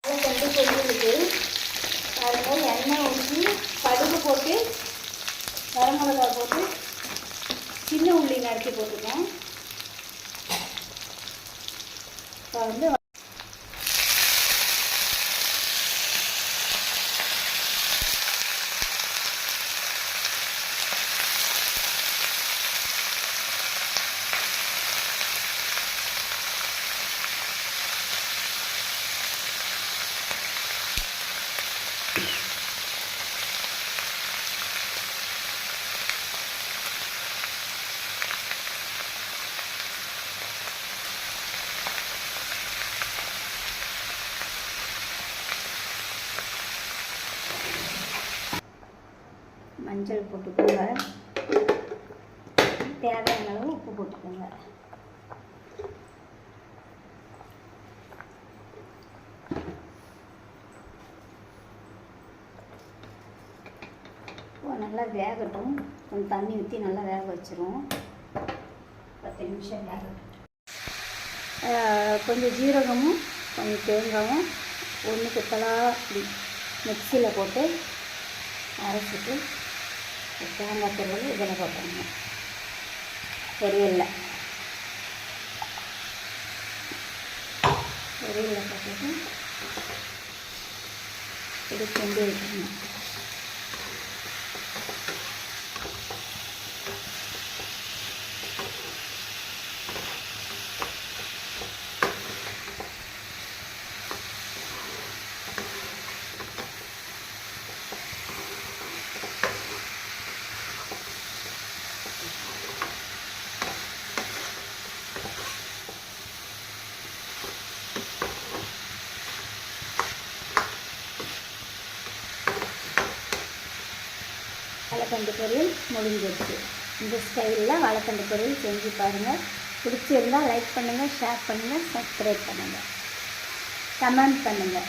வாழைத்தண்டு பொரியுது. பாருங்கள், எண்ணெய் ஊற்றி கடுகு போட்டு வரமிளகா போட்டு சின்ன உள்ளி நறுக்கி போட்டுருக்கேன். இப்போ வந்து மஞ்சள் போட்டுக்கோங்க. தேவையான அளவு உப்பு போட்டுக்கோங்க. நல்லா வேகட்டும். கொஞ்சம் தண்ணி ஊற்றி நல்லா வேக வச்சிரும். 10 நிமிஷம் வேகட்டும். கொஞ்சம் ஜீரகமும் கொஞ்சம் தேங்காயும் ஒன்று குத்தலாக இப்படி மிக்சியில் போட்டு அரைச்சிட்டு தேங்காய் துருவல் இதில் போட்டுருங்க. பொரியலில் போட்டுட்டு இது கொண்டு வைக்கணும். வாழைத்தண்டு பொரியல் முடிஞ்சிருச்சு. இந்த ஸ்டைலில் வாழைத்தண்டு பொரியல் செஞ்சு பாருங்கள். பிடிச்சிருந்தால் லைக் பண்ணுங்கள், ஷேர் பண்ணுங்கள், சப்ஸ்கிரைப் பண்ணுங்கள், கமெண்ட் பண்ணுங்கள்.